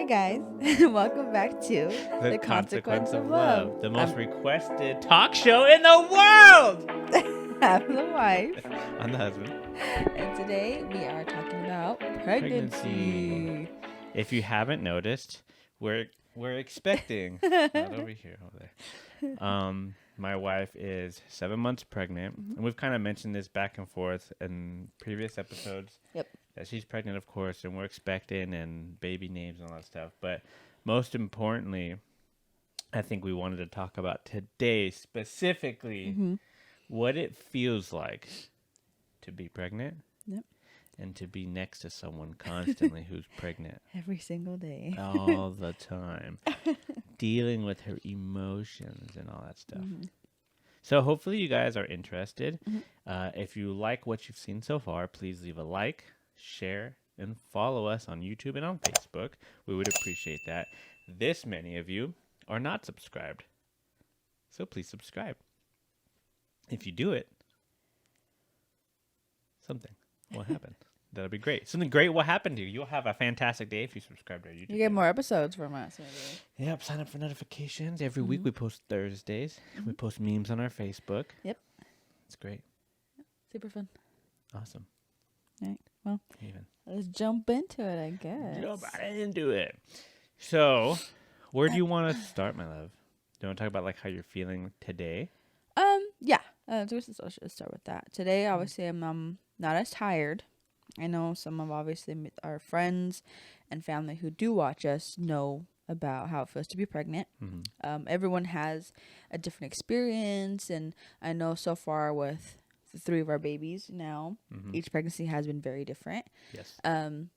guys. Welcome back to The Consequence of Love, the most requested talk show in the world. I'm the wife. I'm the husband. And today we are talking about pregnancy. If you haven't noticed, we're expecting. Not over here, over there. My wife is 7 months pregnant, and we've kind of mentioned this back and forth in previous episodes. Yep. That she's pregnant, of course, and we're expecting and baby names and all that stuff. But most importantly, I think we wanted to talk about today specifically what it feels like to be pregnant. Yep. And to be next to someone constantly who's pregnant. Every single day. All the time. Dealing with her emotions and all that stuff. So hopefully you guys are interested. If you like what you've seen so far, please leave a like, share, and follow us on YouTube and on Facebook. We would appreciate that. This many of you are not subscribed. So please subscribe. If you do it, something will happen. That'll be great. Something great will happen to you. You'll have a fantastic day if you subscribe to our YouTube You get more episodes from us. Maybe. Yep, sign up for notifications. Every week we post Thursdays. We post memes on our Facebook. Yep. It's great. Super fun. Awesome. All right. Well, Even. let's jump into it, I guess. Jump right into it. So, where do you want to start, my love? Do you want to talk about like how you're feeling today? Yeah. So let's start with that. Today, obviously, I'm not as tired. I know some of obviously our friends and family who do watch us know about how it feels to be pregnant. Everyone has a different experience, and I know so far with the 3 of our babies now, each pregnancy has been very different. Yes. And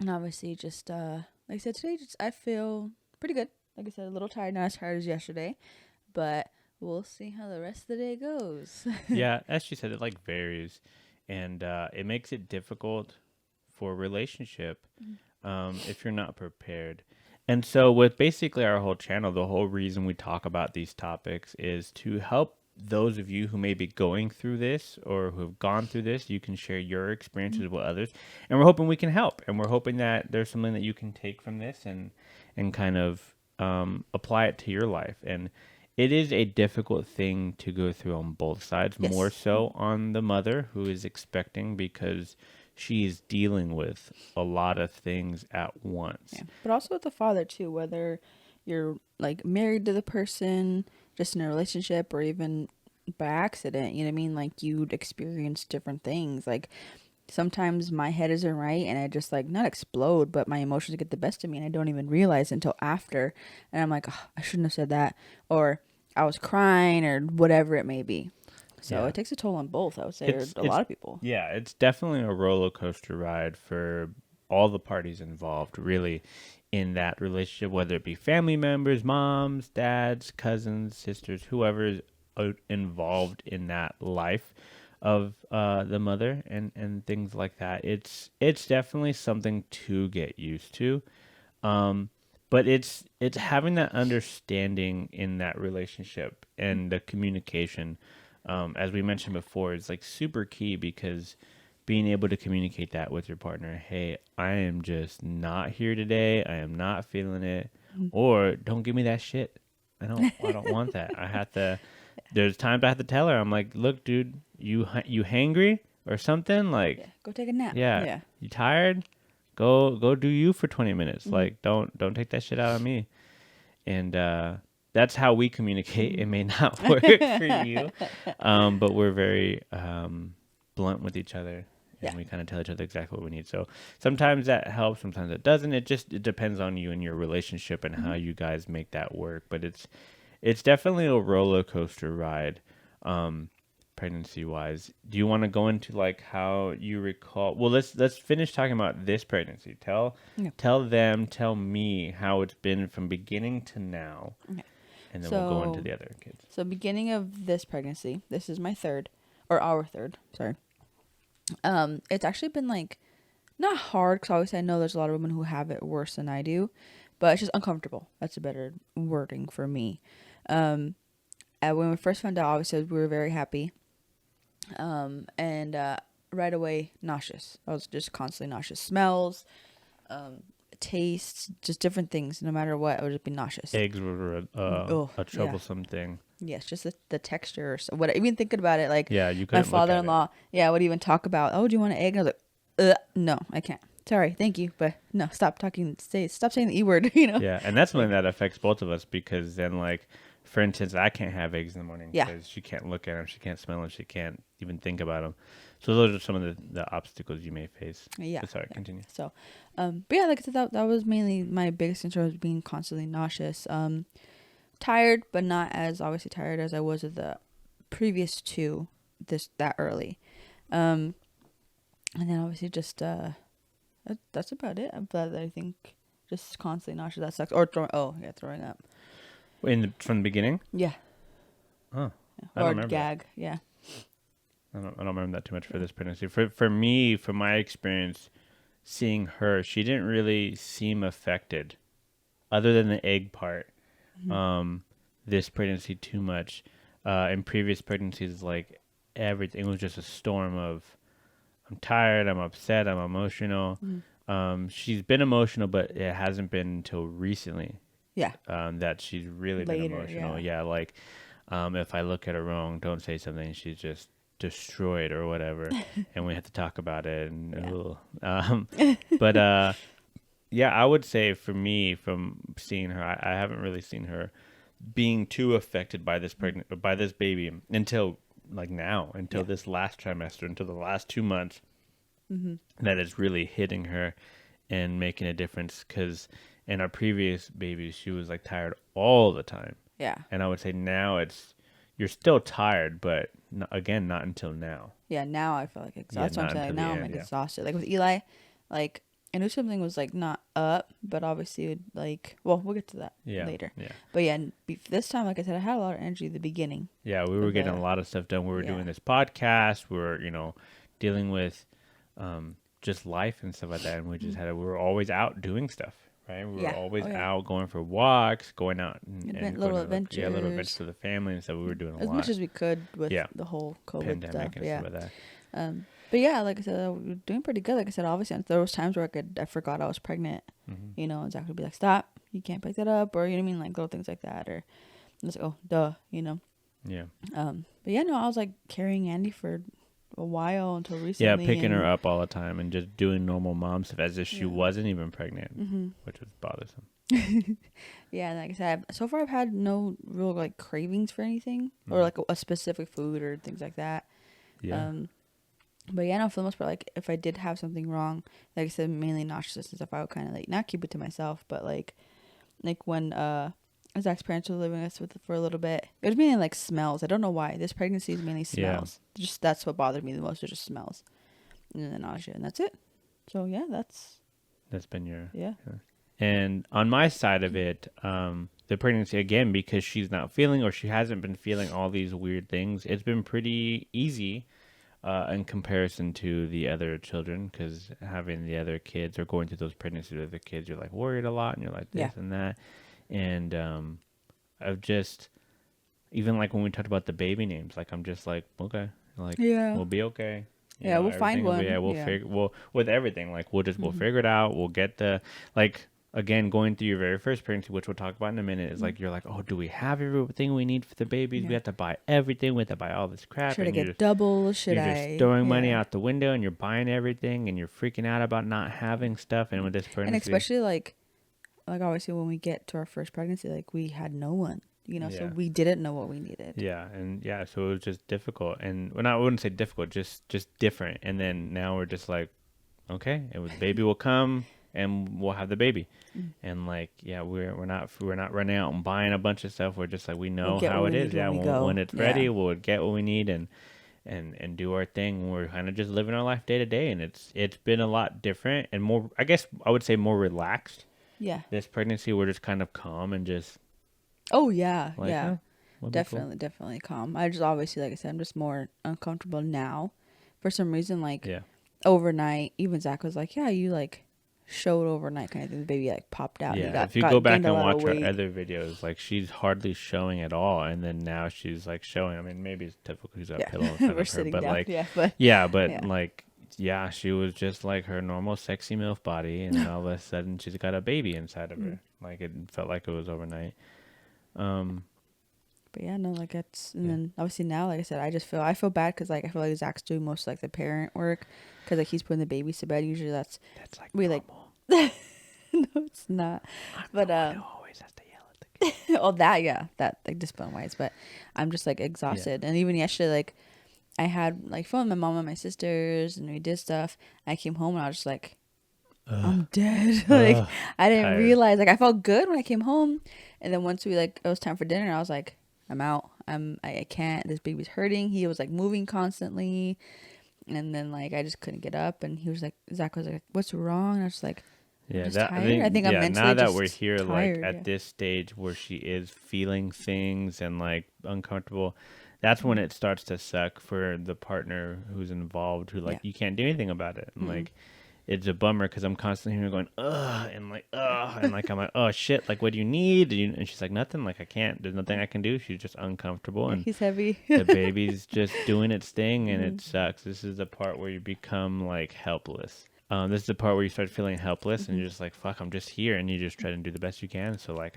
obviously, just like I said today, I feel pretty good. Like I said, a little tired, not as tired as yesterday, but we'll see how the rest of the day goes. Yeah, as she said, it like varies, and it makes it difficult for a relationship if you're not prepared. And so with basically our whole channel, the whole reason we talk about these topics is to help those of you who may be going through this or who have gone through this. You can share your experiences with others, and we're hoping we can help, and we're hoping that there's something that you can take from this and kind of apply it to your life. And it is a difficult thing to go through on both sides, Yes. more so on the mother who is expecting because she is dealing with a lot of things at once. Yeah. But also with the father too, whether you're like married to the person, just in a relationship, or even by accident, you know what I mean? Like you'd experience different things. Like sometimes my head isn't right and I just like not explode, but my emotions get the best of me and I don't even realize until after. And I'm like, oh, I shouldn't have said that. Or I was crying or whatever it may be. So it takes a toll on both, I would say, or a lot of people. Yeah, it's definitely a roller coaster ride for all the parties involved, really, in that relationship, whether it be family members, moms, dads, cousins, sisters, whoever is involved in that life of the mother and things like that. It's definitely something to get used to. But it's having that understanding in that relationship and the communication. As we mentioned before, it's like super key because being able to communicate that with your partner, hey, I am just not here today. I am not feeling it. Or don't give me that shit. I don't want that. I have to, there's times I have to tell her, I'm like, look, dude, you hangry or something? Like, Go take a nap. yeah. You tired? Go do you for 20 minutes. Like, don't take that shit out on me. And, that's how we communicate. It may not work for you, but we're very blunt with each other, and we kind of tell each other exactly what we need. So sometimes that helps, sometimes it doesn't. It depends on you and your relationship and how you guys make that work. But it's definitely a roller coaster ride, pregnancy wise. Do you want to go into like how you recall? Well, let's finish talking about this pregnancy. Tell me how it's been from beginning to now. Okay. And then we'll go into the other kids. So beginning of this pregnancy, this is my third, or our third, sorry. It's actually been like, not hard, because obviously I know there's a lot of women who have it worse than I do, but it's just uncomfortable. That's a better wording for me. And when we first found out, obviously we were very happy. And right away, nauseous. I was just constantly nauseous. Smells, tastes, just different things. No matter what, it would just be nauseous. Eggs were Oh, a troublesome thing. Yes, just the texture. So what? Even thinking about it, like Yeah, you my couldn't look at it. father-in-law, would even talk about, oh, do you want an egg? And I was like, no, I can't. Sorry, thank you, but no, stop talking. Stop saying the E word. Yeah, and that's something that affects both of us because then, like, for instance, I can't have eggs in the morning Yeah. because she can't look at them, she can't smell them, she can't even think about them. So those are some of the obstacles you may face. Yeah. But sorry, yeah. continue. So, but yeah, like I said, that was mainly my biggest concern, was being constantly nauseous. Tired, but not as obviously tired as I was at the previous two that early. And then obviously just that's about it. But I think just constantly nauseous, that sucks. Or throwing up. From the beginning? Yeah. Oh, Yeah. I don't Or remember gag. Yeah. I don't remember that too much for this pregnancy. For me, from my experience, seeing her, she didn't really seem affected, other than the egg part. This pregnancy too much. In previous pregnancies, like everything was just a storm of, I'm tired, I'm upset, I'm emotional. She's been emotional, but it hasn't been until recently. Yeah. That she's really Later, been emotional. yeah. Yeah, like if I look at her wrong, don't say something, she's just destroyed or whatever, and we have to talk about it. And but yeah, I would say for me, from seeing her, I haven't really seen her being too affected by this baby until like now, until this last trimester, until the last 2 months, that is really hitting her and making a difference. Because in our previous babies, she was like tired all the time. Yeah. And I would say now you're still tired, but again, not until now. Yeah. Now I feel like exhausted. That's what I'm saying. Like, now I'm like yeah. exhausted. Like with Eli, like I knew something was like not up, but obviously like, well, we'll get to that later. Yeah. But yeah, this time, like I said, I had a lot of energy at the beginning. Yeah, we were getting a lot of stuff done. We were doing this podcast. We were, dealing with just life and stuff like that. And we were always out doing stuff, right? We were always out going for walks, going out and little adventures. adventures. Little adventures with the family and stuff. We were doing a lot. As much as we could with the whole COVID pandemic stuff. and stuff like that. But yeah, like I said, we were doing pretty good. Like I said, obviously, there was times where I forgot I was pregnant, and Zach would be like, stop, you can't pick that up, or, you know what I mean, like little things like that, or I was like, oh, duh, Yeah. But yeah, no, I was like carrying Andy for a while until recently. Yeah, picking her up all the time and just doing normal mom stuff as if she wasn't even pregnant, which was bothersome. Yeah, and like I said, so far I've had no real like cravings for anything or like a specific food or things like that. Yeah. But yeah, no, for the most part, like if I did have something wrong, like I said, mainly nauseous and stuff, I would kind of like not keep it to myself, but like when Zach's parents were living with us for a little bit, it was mainly like smells. I don't know why. This pregnancy is mainly smells. Yeah. Just that's what bothered me the most. It just smells, and then the nausea, and that's it. So yeah, that's been your yeah. And on my side of it, the pregnancy, again, because she's not feeling or she hasn't been feeling all these weird things, it's been pretty easy in comparison to the other children, because having the other kids or going through those pregnancies with the kids, you're like worried a lot and you're like this and that. And I've just, even like when we talked about the baby names, like I'm just like, okay, like we'll be okay. We'll find one. We'll with everything, like we'll figure it out. We'll get the, like, again, going through your very first pregnancy, which we'll talk about in a minute, is like, you're like, oh, do we have everything we need for the babies? We have to buy everything. We have to buy all this crap. Should I get double? You're just throwing money out the window and you're buying everything and you're freaking out about not having stuff. And with this pregnancy, and especially like obviously when we get to our first pregnancy, like we had no one, so we didn't know what we needed. Yeah, and so it was just difficult, and I wouldn't say difficult, just different. And then now we're just like, okay, baby will come. And we'll have the baby, and like, we're not running out and buying a bunch of stuff. We're just like, we know how it is. When it's ready, we'll get what we need and do our thing. We're kind of just living our life day to day, and it's been a lot different and more. I guess I would say more relaxed. Yeah. This pregnancy, we're just kind of calm and just. Oh yeah, like, yeah, definitely calm. I just obviously, like I said, I'm just more uncomfortable now, for some reason. Like overnight, even Zach was like, "Yeah, you like." Showed overnight kind of thing. The baby like popped out. Yeah, if you go back and watch our other videos, like she's hardly showing at all, and then now she's like showing. I mean, maybe it's typical because she's got pillow in front of her, but down. Like, but like Yeah, she was just like her normal sexy MILF body, and then all of a sudden she's got a baby inside of her. Like it felt like it was overnight. But yeah, no, like it's, and Yeah. then obviously now, like I said, I feel bad because like I feel like Zach's doing most like the parent work because like he's putting the babies to bed. Usually that's That's like we normal. like no, it's not. I'm But the one who always has to yell at the kid. oh that yeah, that like discipline wise. But I'm just like exhausted, and even yesterday, like I had like phone my mom and my sisters, and we did stuff. I came home and I was just like, I'm dead. Like I didn't Tired. realize. Like I felt good when I came home, and then once we like it was time for dinner, I was like, I'm out. I can't. This baby's hurting. He was like moving constantly, and then like I just couldn't get up. And he was like, Zach was like, "What's wrong?" And I was like, Yeah, just that tired. I think I'm yeah, mentally now that just we're here, tired, like at yeah. this stage where she is feeling things and like uncomfortable, that's when it starts to suck for the partner who's involved, who like Yeah. you can't do anything about it, and like it's a bummer because I'm constantly hearing her going ugh and like ugh and like I'm like oh shit, like what do you need? And she's like nothing, like I can't, there's nothing I can do. She's just uncomfortable Yeah, and he's heavy. the baby's just doing its thing and it sucks. This is the part where you become like helpless. This is the part where you start feeling helpless and you're just like, fuck, I'm just here. And you just try to do the best you can. So like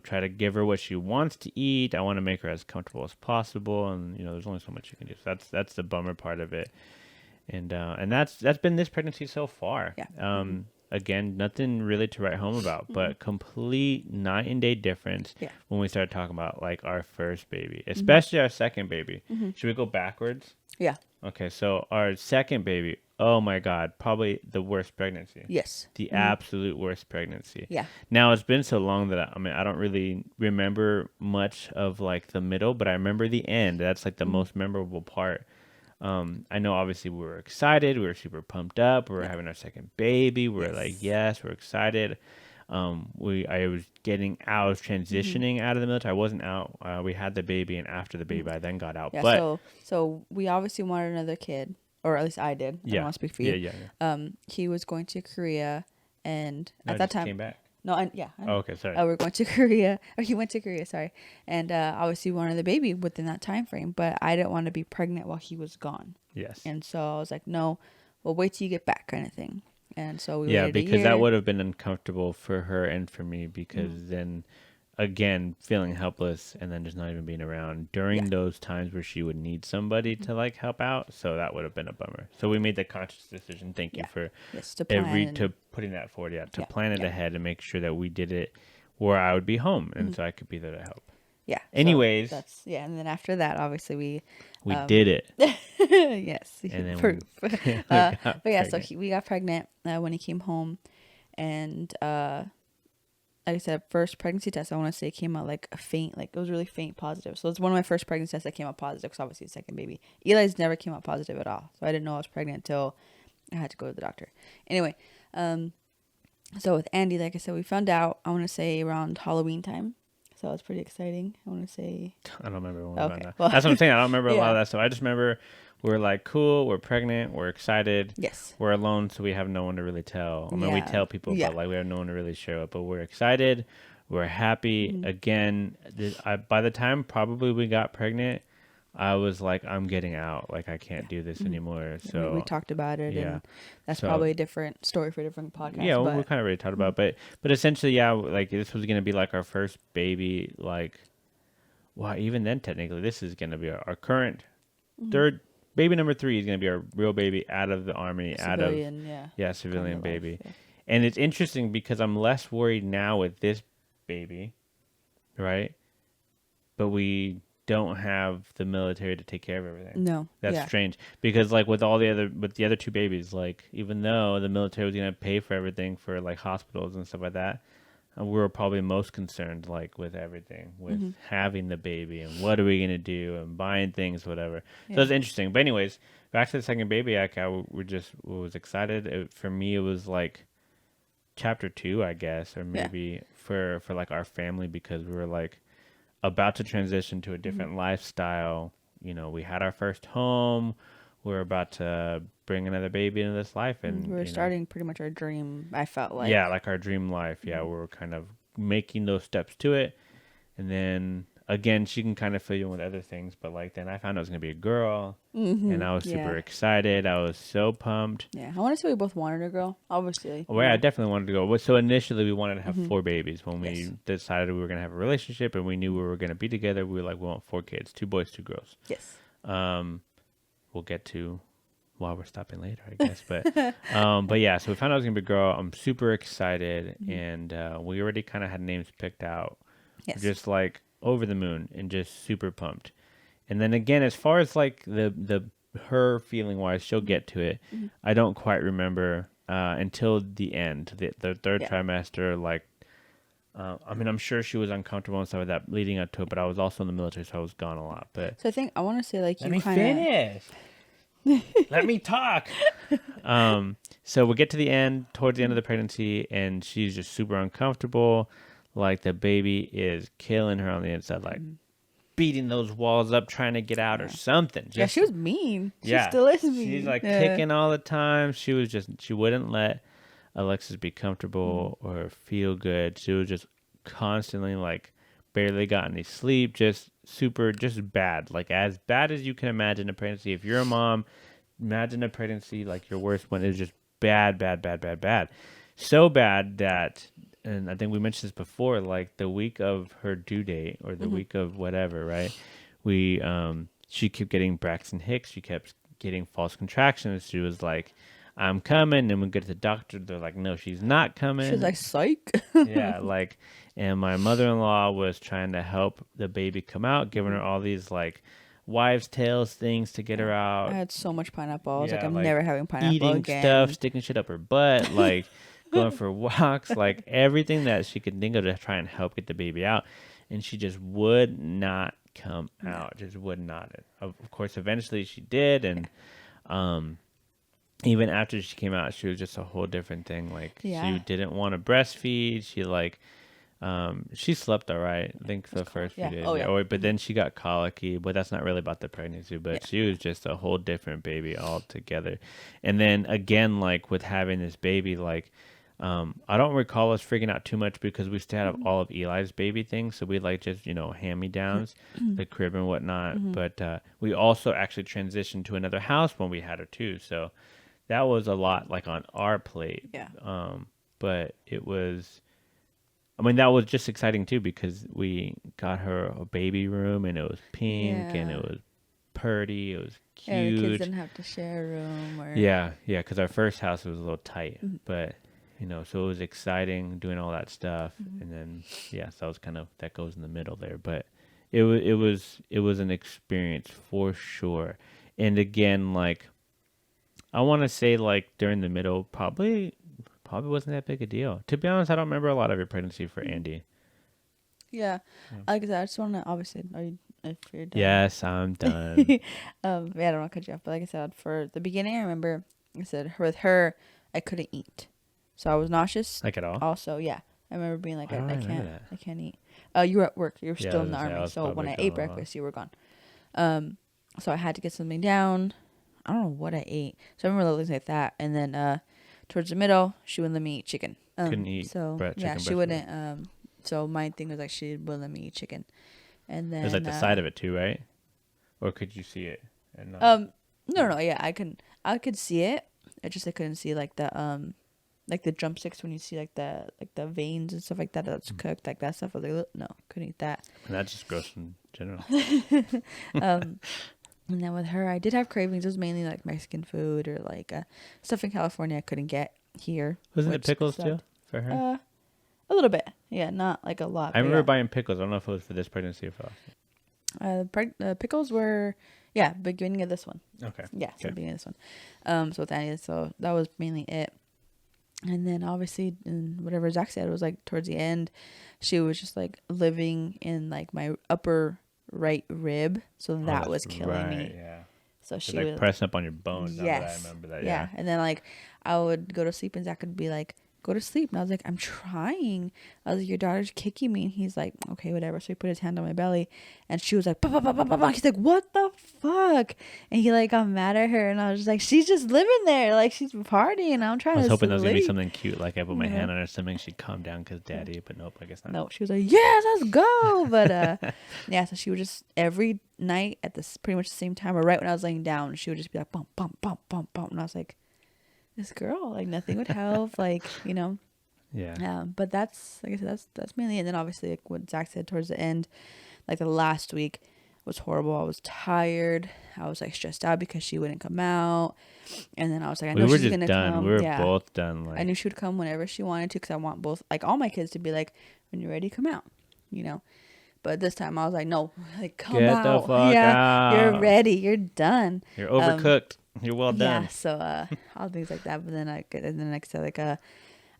try to give her what she wants to eat. I want to make her as comfortable as possible. And, there's only so much you can do. So that's the bummer part of it. And that's been this pregnancy so far. Yeah. Again, nothing really to write home about, but complete night and day difference Yeah. when we start talking about like our first baby, especially our second baby. Should we go backwards? Yeah. Okay, so our second baby, oh my God, probably the worst pregnancy. Yes. The absolute worst pregnancy. Yeah. Now it's been so long that I don't really remember much of like the middle, but I remember the end. That's like the most memorable part. I know obviously we were excited. We were super pumped up. We were having our second baby. We were like, yes, we're excited. I was transitioning out of the military. I wasn't out. We had the baby, and after the baby, I then got out. Yeah. But So we obviously wanted another kid, or at least I did. I don't want to speak for you. yeah. He was going to Korea, and No, at it that just time, came back. no, I know. Oh, okay, sorry. We're going to Korea, or he went to Korea, sorry, and obviously wanted the baby within that time frame, but I didn't want to be pregnant while he was gone, Yes. and so I was like, no, we'll wait till you get back, kind of thing. And so we Yeah, waited because a year. that would have been uncomfortable for her and for me because then again feeling helpless and then just not even being around during those times where she would need somebody to like help out. So that would have been a bummer. So we made the conscious decision. Thank you for to plan to putting that forward. Yeah, to Yeah, plan it yeah. ahead and make sure that we did it where I would be home and so I could be there to help. Yeah. so Anyways. and then after that, obviously we did it. yes, And then proof. we But got yeah, so pregnant. we got pregnant when he came home, and like I said, first pregnancy test, I want to say came out like a faint, like it was really faint positive. So it's one of my first pregnancy tests that came out positive because obviously second baby. Eli's never came out positive at all. So I didn't know I was pregnant until I had to go to the doctor. Anyway, so with Andy, like I said, we found out, I want to say around Halloween time. So it's pretty exciting. I want to say. I don't remember when we Okay, found out. well- That's what I'm saying. I don't remember a lot of Yeah. that stuff. I just remember we're like, cool, we're pregnant, we're excited. Yes. We're alone, so we have no one to really tell. I mean, we Yeah. tell people, Yeah. but like we have no one to really show it. But we're excited, we're happy. Again, by the time probably we got pregnant, I was like, I'm getting out. Like I can't do this anymore. So we talked about it, yeah. and that's So- probably a different story for a different podcast. yeah, but we kind of already talked about, it. but essentially, yeah, like this was gonna be like our first baby. Like, well, even then, technically, this is gonna be our current third baby. Number 3 is gonna be our real baby out of the army, civilian, civilian life, baby. yeah. And it's interesting because I'm less worried now with this baby, right? But we don't have the military to take care of everything. No, That's yeah. strange because like with the other 2 babies, like even though the military was gonna pay for everything for like hospitals and stuff like that, we were probably most concerned like with everything, with having the baby and what are we gonna do and buying things, whatever. So it's interesting. But anyways, back to the second baby. I was excited. For me, it was like chapter 2, I guess, or maybe for like our family because we were like about to transition to a different lifestyle. We had our first home. We're about to bring another baby into this life, and We were starting pretty much our dream. I felt like like our dream life. Yeah, we were kind of making those steps to it, and then again, she can kind of fill you in with other things, but like then I found out it was gonna be a girl, and I was super Yeah. excited. I was so pumped. Yeah. I want to say we both wanted a girl, obviously. Well, yeah, I definitely wanted to go. So initially, we wanted to have Mhm. 4 babies. When we Yes. decided we were gonna have a relationship and we knew we were gonna be together, we were like, we want 4 kids, 2 boys, 2 girls. Yes. We'll get to while we're stopping later, I guess. But yeah, so we found out it was gonna be a girl. I'm super excited, and we already kind of had names picked out. Yes. Just like over the moon and just super pumped. And then again, as far as like the her feeling wise, she'll get to it. I don't quite remember until the end, the third Yeah. trimester. Like, I mean, I'm sure she was uncomfortable and stuff like that leading up to it, but I was also in the military, so I was gone a lot. But So I want to say like let you me kind of. finish. Let me talk. So we get to the end, towards the end of the pregnancy, and she's just super uncomfortable. Like the baby is killing her on the inside, like beating those walls up, trying to get out or something. Yeah, Just, she was mean. She yeah, still is mean. she's like Yeah. kicking all the time. She wouldn't let Alexis be comfortable or feel good. She was just constantly like barely got any sleep, just bad. Like as bad as you can imagine a pregnancy. If you're a mom, imagine a pregnancy like your worst one is just bad, bad, bad, bad, bad. So bad that, and I think we mentioned this before, like the week of her due date or the week of whatever, right? She kept getting Braxton Hicks. She kept getting false contractions. She was like, I'm coming. And we get to the doctor. They're like, no, she's not coming. She was like, psych. Yeah, like, and my mother-in-law was trying to help the baby come out, giving her all these like wives' tales things to get her out. I had so much pineapple. I was like, Yeah, I'm like, never having pineapple eating again. stuff, sticking shit up her butt, like going for walks, like everything that she could think of to try and help get the baby out, and she just would not come out, just would not. Of course, eventually she did, and even after she came out, she was just a whole different thing. Like Yeah. she didn't want to breastfeed. She like. She slept all right, I think, for the first few Yeah. days. Oh, yeah. But then she got colicky, but that's not really about the pregnancy. But Yeah. she was just a whole different baby altogether. And then again, like with having this baby, like I don't recall us freaking out too much because we still had all of Eli's baby things. So we like just, hand-me-downs, the crib and whatnot. But we also actually transitioned to another house when we had her too. So that was a lot like on our plate. Yeah. But it was... I mean, that was just exciting too because we got her a baby room and it was pink and Yeah. it was purty. It was Yeah, the kids cute. didn't have to share a room. Or... Yeah, because our first house was a little tight, but so it was exciting doing all that stuff, and then so that was kind of that goes in the middle there, but it was an experience for sure, and again, like I want to say like during the middle, probably wasn't that big a deal. To be honest, I don't remember a lot of your pregnancy for Andy. Yeah. Like I said, I just want to, obviously, if you're done. Yes, I'm done. Yeah, I don't want to cut you off, but like I said, for the beginning, I remember I said with her, I couldn't eat. So I was nauseous. Like at all? Also, yeah. I remember being like, I don't I remember can't, that. I can't eat. You were at work. You were Yeah, still I in the was gonna say, I army. was So when probably I gone ate a lot. breakfast, you were gone. So I had to get something down. I don't know what I ate. So I remember little things like that. And then towards the middle, she wouldn't let me eat chicken. Couldn't eat So chicken yeah, breast she milk. wouldn't. So my thing was like she wouldn't let me eat chicken. And then It was like the side of it too, right? Or could you see it? And not? no, yeah, I could see it. I couldn't see like the drumsticks when you see like the veins and stuff like that that's cooked, like that stuff. I was like, no, couldn't eat that. And that's just gross in general. And then with her, I did have cravings. It was mainly like Mexican food or like stuff in California I couldn't get here. Wasn't it which pickles sucked. too for her? A little bit, yeah, not like a lot. I but remember yeah. buying pickles. I don't know if it was for this pregnancy or for last. Pickles were, yeah, beginning of this one. Okay. Yeah, so Okay. beginning of this one. So with Annie, so that was mainly it. And then obviously, in whatever Zach said, it was like towards the end, she was just like living in like my upper right rib, so that that's was killing me. Yeah. So It's she like was pressing up on your bones. Now that I yes, remember that. yeah. Yeah. And then like I would go to sleep and Zach would be like, go to sleep. And I was like, I'm trying. I was like, your daughter's kicking me. And he's like, okay, whatever. So he put his hand on my belly, and she was like, bah, bah, bah, bah, bah, bah. He's like, what the fuck? And he like got mad at her, and I was just like, she's just living there, like she's partying. I'm I trying was to hoping there was gonna be sleep. something cute, like I put my You know? hand on her stomach, she'd calm down because daddy. But nope, I guess not. No, she was like, yes, let's go. But yeah, so she would just every night at this pretty much the same time, or right when I was laying down, she would just be like, bump, bump, bump, bump, bump, and I was like, this girl, like nothing would help, like, you know. Yeah. But that's, like I said, that's mainly it. And then obviously, like what Zach said towards the end, like the last week was horrible. I was tired. I was like stressed out because she wouldn't come out. And then I was like, I We know were she's just gonna done. come. We were Yeah. both done. Like I knew she would come whenever she wanted to, because I want both, like all my kids to be like, when you're ready, come out, you know. But this time I was like, no, like come get out. the fuck out. You're ready. You're done. You're overcooked. You're well done. Yeah. So all things like that. But then like I said, like I don't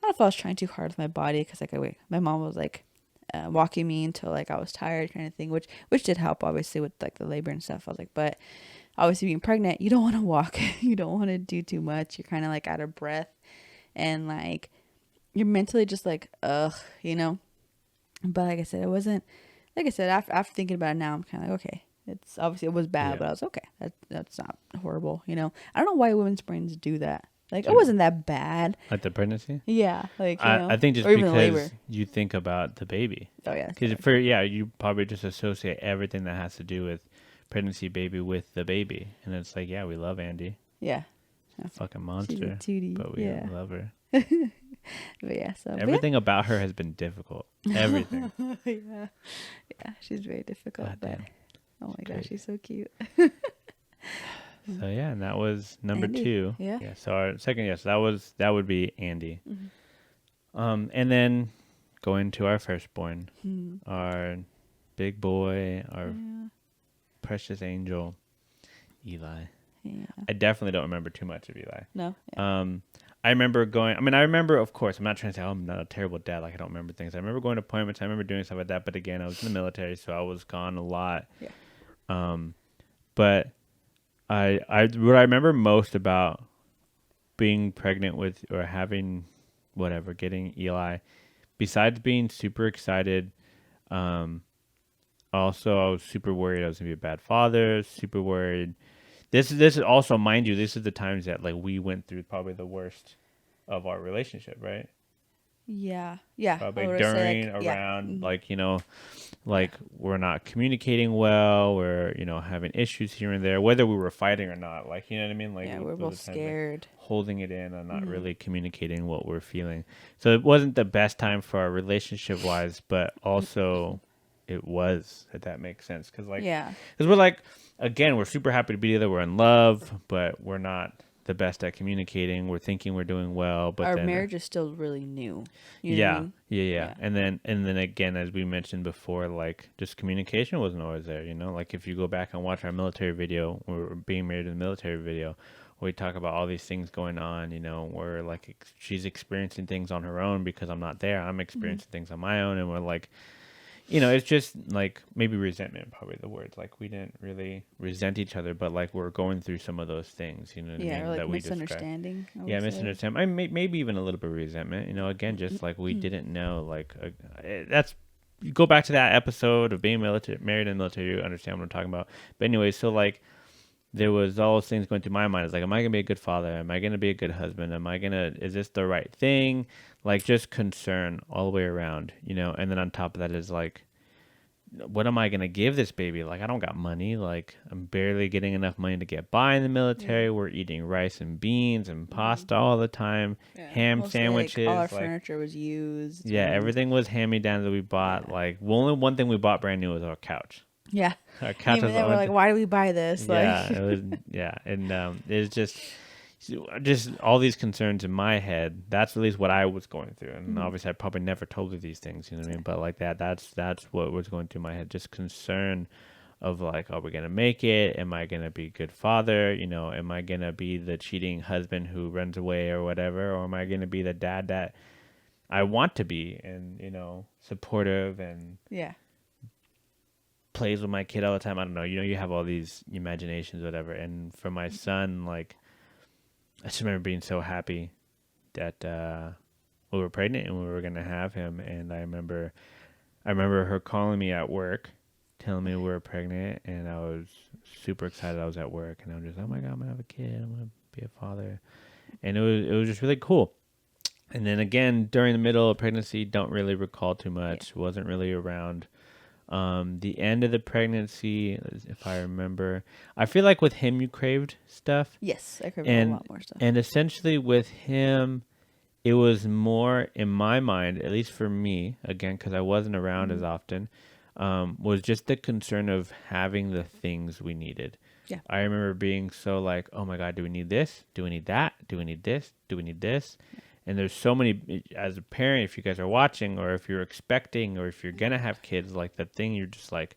know if I was trying too hard with my body, because like my mom was like walking me until like I was tired, kind of thing, which did help obviously with like the labor and stuff. I was like, but obviously being pregnant, you don't want to walk, you don't want to do too much. You're kind of like out of breath, and like you're mentally just like ugh, you know. But like I said, it wasn't, like I said, after thinking about it now, I'm kind of like, okay, it's obviously it was bad, Yeah. but I was okay. That's not horrible, you know. I don't know why women's brains do that. Like, it Dude. wasn't that bad. Like the pregnancy? Yeah, like, you know. I think just or even the because labor. you think about the baby. Oh, yeah. Because you probably just associate everything that has to do with pregnancy, baby, with the baby. And it's like, yeah, we love Andy. Yeah. Fucking She's a monster. tootie. But we yeah. love her. But yeah, so. Everything about her has been difficult. Everything. Yeah. Yeah, she's very difficult. God But, damn. oh my Great. gosh, she's so cute. So yeah, and that was number Andy, 2. yeah. So our second, yes, that would be Andy. Mhm. And then going to our firstborn, Hmm. our big boy, our Yeah. precious angel, Eli. Yeah. I definitely don't remember too much of Eli. No. Yeah. I remember, of course, I'm not trying to say, oh, I'm not a terrible dad, like I don't remember things. I remember going to appointments, I remember doing stuff like that, but again, I was in the military, so I was gone a lot. Yeah. But what I remember most about being pregnant with, or having whatever, getting Eli, besides being super excited, also I was super worried I was gonna be a bad father, super worried. This is also, mind you, this is the times that like we went through probably the worst of our relationship, right? Yeah. Yeah. Probably I would've said, during, like, yeah. around, Mhm. like, you know, like we're not communicating well, we're, you know, having issues here and there, whether we were fighting or not, like, you know what I mean? Like, Yeah, we're those both are times, like, scared. holding it in and not Mhm. really communicating what we're feeling. So it wasn't the best time for our relationship wise, but also it was, if that makes sense. Cause like, Yeah. cause we're like, again, we're super happy to be together. We're in love, but we're not the best at communicating. We're thinking we're doing well, but Our then marriage is still really new. You know what I mean? yeah. Yeah. And then again, as we mentioned before, like just communication wasn't always there, you know, like if you go back and watch our military video, or being married in the military video, we talk about all these things going on, you know, where like she's experiencing things on her own because I'm not there. I'm experiencing things on my own. And we're like, you know, it's just like maybe resentment, probably the word. Like we didn't really resent each other, but like we're going through some of those things, you know what I Yeah, mean? or like that we described. misunderstanding. I would Yeah, say. misunderstanding. I maybe even a little bit of resentment. You know, again, just like we didn't know. Like that's, you go back to that episode of being married in the military, you understand what I'm talking about. But anyway, so like there was all those things going through my mind. It's like, am I gonna be a good father? Am I gonna be a good husband? Is this the right thing? Like just concern all the way around, you know. And then on top of that is like, what am I going to give this baby? Like, I don't got money. Like, I'm barely getting enough money to get by in the military. Yeah. We're eating rice and beans and pasta all the time. Yeah. Ham Mostly, sandwiches. Like, all our like, furniture was used. yeah, and- everything was hand-me-downs that we bought. Yeah. Like, only one thing we bought brand new was our couch. Yeah. Our couch Even was then, the we're only like, thing- why do we buy this? yeah, Like, it was, yeah. And it's just all these concerns in my head. That's at least what I was going through. And obviously I probably never told her these things, you know what I mean? But like that's what was going through my head. Just concern of like, are we going to make it? Am I going to be a good father? You know, am I going to be the cheating husband who runs away or whatever? Or am I going to be the dad that I want to be, and, you know, supportive and yeah. plays with my kid all the time? I don't know. You know, you have all these imaginations, whatever. And for my son, like, I just remember being so happy that, we were pregnant and we were gonna have him. And I remember her calling me at work, telling me we were pregnant, and I was super excited. I was at work, and I was just, oh my god, I'm gonna have a kid. I'm gonna be a father, and it was just really cool. And then again, during the middle of pregnancy, don't really recall too much. Wasn't really around. The end of the pregnancy, if I remember, I feel like with him you craved stuff, Yes, I crave a and lot more stuff. and essentially with him, it was more in my mind, at least for me, again because I wasn't around as often, was just the concern of having the things we needed. Yeah. I remember being so like, oh my god, do we need this? Do we need that? Do we need this? Do we need this? And there's so many, as a parent, if you guys are watching or if you're expecting or if you're going to have kids, like that thing, you're just like,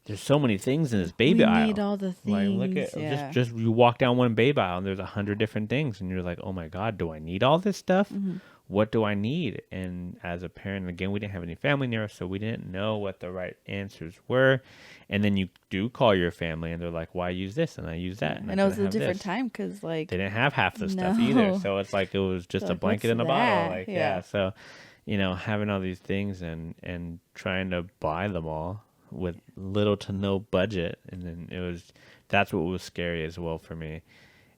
there's so many things in this baby we aisle. need all the Like, things. look at, Yeah. just you walk down one baby aisle and there's 100 different things. And you're like, oh my God, do I need all this stuff? Mm-hmm. What do I need? And as a parent, again, we didn't have any family near us, so we didn't know what the right answers were. And then you do call your family and they're like, why use this? And I use that. And it was couldn't a have different this. time because, like, They didn't have half the stuff either. No. So it's like it was just They're a like, blanket "What's in a that?" bottle. Like, Yeah. yeah. So, having all these things and trying to buy them all with little to no budget. And then that's what was scary as well for me.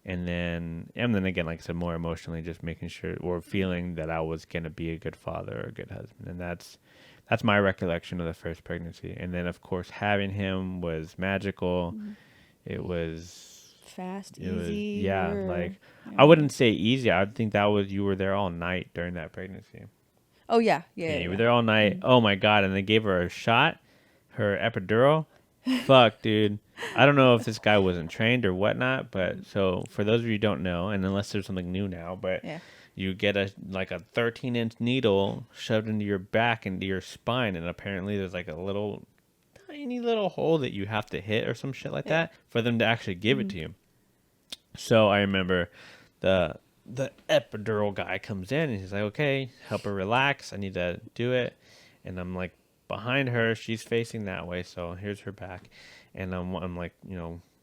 And then again, like I said, more emotionally, just making sure or feeling that I was going to be a good father or a good husband. And that's my recollection of the first pregnancy. And then, of course, having him was magical. Mm-hmm. It was fast, it was, easy. yeah, or- like yeah. I wouldn't say easy. I would think that was you were there all night during that pregnancy. Oh yeah, Yeah, yeah. you were there all night. Oh my god! And they gave her a shot, her epidural. Fuck, dude. I don't know if this guy wasn't trained or whatnot, but so for those of you who don't know, and unless there's something new now, but Yeah. you get a 13-inch needle shoved into your back, into your spine, and apparently there's like a little tiny little hole that you have to hit or some shit like that for them to actually give it to you. So I remember the epidural guy comes in and he's like, okay, help her relax. I need to do it. And I'm like behind her, she's facing that way. So here's her back. And I'm like,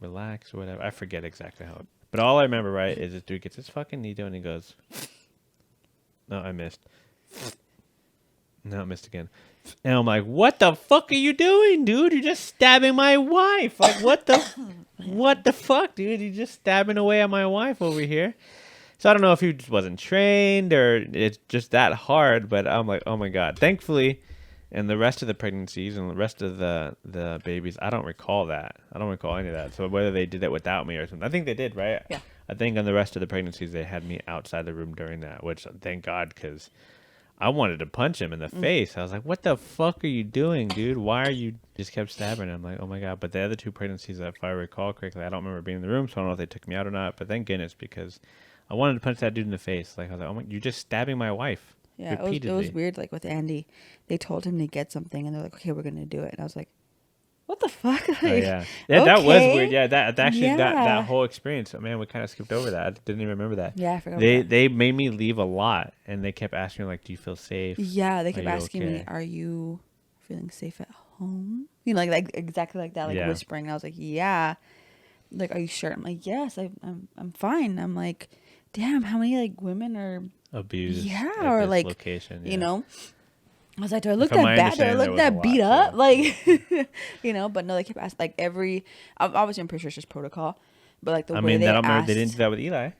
relax or whatever. I forget exactly how. But all I remember, right, is this dude gets his fucking needle and he goes, no, I missed. No, I missed again. And I'm like, what the fuck are you doing, dude? You're just stabbing my wife. Like, what the fuck, dude? You're just stabbing away at my wife over here. So I don't know if he just wasn't trained or it's just that hard, but I'm like, oh my God. Thankfully, and the rest of the pregnancies and the rest of the babies, I don't recall that. I don't recall any of that. So whether they did it without me or something, I think they did, right? Yeah. I think on the rest of the pregnancies, they had me outside the room during that, which thank God, because I wanted to punch him in the face. I was like, what the fuck are you doing, dude? Why are you just kept stabbing him? I'm like, oh my God. But the other two pregnancies, if I recall correctly, I don't remember being in the room, so I don't know if they took me out or not. But thank goodness, because I wanted to punch that dude in the face. Like, I was like, oh my, you're just stabbing my wife. Yeah, it repeatedly. was weird. Like with Andy, they told him to get something, and they're like, "Okay, we're gonna do it." And I was like, "What the fuck?" Like, Oh, yeah. That was okay. weird. Yeah, that actually that Yeah. whole experience. Oh, man, we kind of skipped over that. I didn't even remember that. Yeah, I forgot. They about that. they made me leave a lot, and they kept asking me like, "Do you feel safe?" Yeah, they kept you asking me, okay? "Are you feeling safe at home?" Like exactly like that, like Yeah. whispering. And I was like, "Yeah." Like, "Are you sure?" I'm like, "Yes, I'm fine." I'm like, "Damn, how many like women are Abused. Yeah, at or, this like, location. you Yeah. know?" I was like, "Do I look From my that bad? Do I understanding, look there that was a beat lot, up?" yeah. Like, but no, they kept asking like obviously I'm pretty sure it's just protocol, but like the I way mean, they I don't remember. asked, They didn't do that with Eli.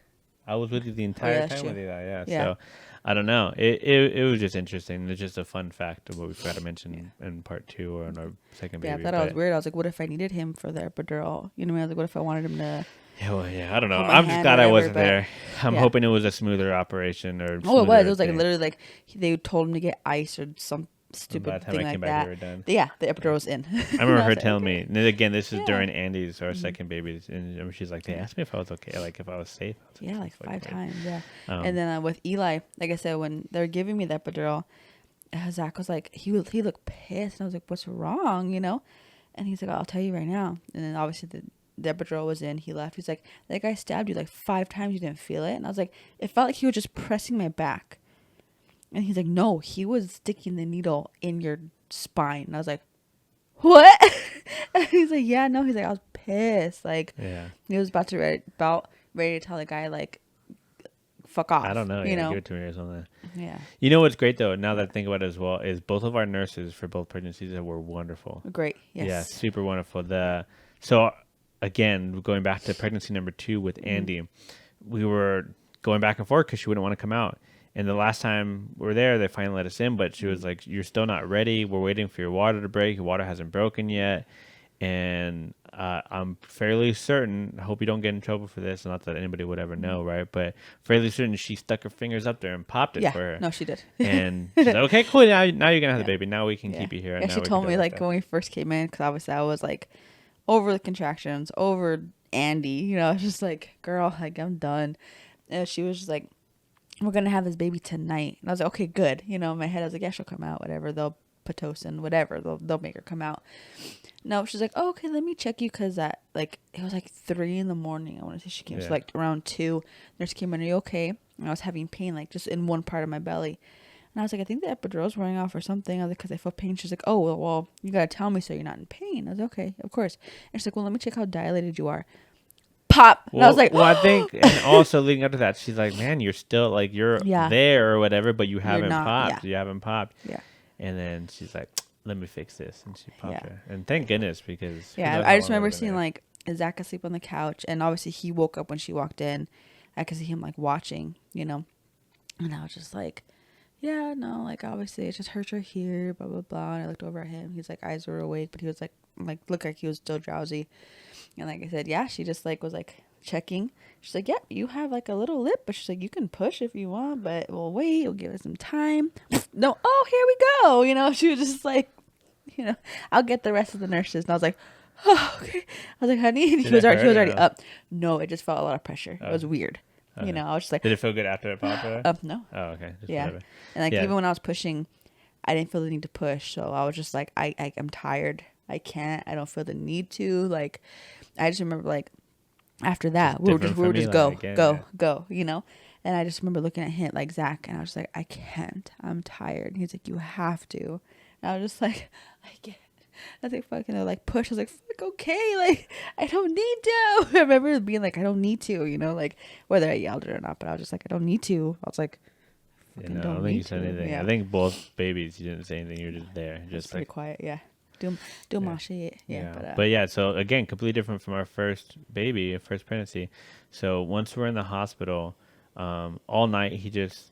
I was with you the entire that's time true. with Eli. Yeah. Yeah. So I don't know. It was just interesting. It's just a fun fact of what we forgot to mention in part 2 or in our second Yeah, I baby. thought it was but- weird. I was like, what if I needed him for the epidural? You know what I mean? I was like, what if I wanted him to? Yeah, well, yeah, I don't know. Hold my I'm just hand glad or I whatever, wasn't but- there. I'm yeah. hoping it was a smoother operation or. Oh, it was. smoother It was like thing. literally like they told him to get ice or some And stupid by the time thing I like came back, that. they were done. Yeah, the epidural was in. I remember her was like, telling okay. me. And then again, this is Yeah. during Andy's, our second baby, and she's like, they asked me if I was okay, like if I was safe. I was Yeah, like fuck, 5 like- times. Yeah. Um, And then with Eli, like I said, when they were giving me the epidural, Zach was like, he looked pissed, and I was like, what's wrong? You know? And he's like, I'll tell you right now. And then obviously the epidural was in. He left. He's like, that guy stabbed you like 5 times. You didn't feel it. And I was like, it felt like he was just pressing my back. And he's like, no, he was sticking the needle in your spine. And I was like, what? And he's like, yeah, no. He's like, I was pissed. Like, Yeah. he was about ready to tell the guy, like, fuck off. I don't know. You Yeah, know? give it to me or something. Yeah. You know what's great though? Now that I think about it as well, is both of our nurses for both pregnancies were wonderful. Great. Yes. Yeah, super wonderful. So again, going back to pregnancy number 2 with Andy, we were going back and forth because she wouldn't want to come out. And the last time we were there, they finally let us in, but she was like, "You're still not ready. We're waiting for your water to break. Your water hasn't broken yet." And I'm fairly certain, I hope you don't get in trouble for this, not that anybody would ever know, right? But fairly certain she stuck her fingers up there and popped it Yeah. for her. No, she did. And she's like, "Okay, cool. Now you're going to have the Yeah. baby. Now we can keep you here." Yeah, and she now we can told do me all like that." when we first came in, because obviously I was like over the contractions, over Andy. You know, I was just like, girl, like I'm done. And she was just like, we're gonna have this baby tonight. And I was like, okay, good. You know, in my head I was like, yeah, she'll come out. Whatever, they'll pitocin, whatever. They'll make her come out. No, she's like, oh, okay, let me check you, because that like it was like 3 a.m. I want to say she came. Yeah. So like around 2, nurse came in. Are you okay? And I was having pain like just in one part of my belly. And I was like, I think the epidural's wearing off or something. I was like, because I feel pain. She's like, oh, well, you got to tell me so you're not in pain. I was like, okay, of course. And she's like, well, let me check how dilated you are. Pop. And I was like, well, I think, and also leading up to that, she's like, "Man, you're still like you're Yeah. there or whatever, but you haven't not, popped. yeah. You haven't popped." yeah. And then she's like, "Let me fix this," and she popped Yeah. her. And thank goodness, because who Yeah, knows I how just long remember it would've been seeing there. like Zach asleep on the couch, and obviously he woke up when she walked in. I could see him like watching, you know, and I was just like, yeah, no, like obviously it just hurts right here, blah blah blah. And I looked over at him. He's like eyes were awake, but he was like looked like he was still drowsy. And like I said, yeah, she just like was like checking. She's like, yeah, you have like a little lip, but she's like, you can push if you want, but we'll wait. We'll give it some time. No, oh, here we go. You know, she was just like, you know, I'll get the rest of the nurses. And I was like, oh, okay. I was like, honey, and Did he was it already hurt or no? up. No, it just felt a lot of pressure. It was weird. Okay. You know, I was just like, Did it feel good after it popped her? no. Oh, okay. Just Yeah. whatever. And like Yeah. even when I was pushing, I didn't feel the need to push. So I was just like, I'm tired. I can't. I don't feel the need to. Like, I just remember like after that, we were different just from go, Eli again, go, yeah. go. You know. And I just remember looking at him like Zach, and I was like, I can't. I'm tired. And he's like, you have to. And I was just like, I can't. I was like, fucking, like push. I was like, fuck, okay, like I don't need to. I remember being like, I don't need to, you know, like whether I yelled it or not, but I was just like, I don't need to. I was like, Yeah, fucking no, I don't don't think you need said to. anything. Yeah. I think both babies, you didn't say anything. You were just there, Just just pretty like quiet, yeah. Do Yeah. my shit, yeah. But yeah, so again, completely different from our first baby, first pregnancy. So once we're in the hospital, all night he just,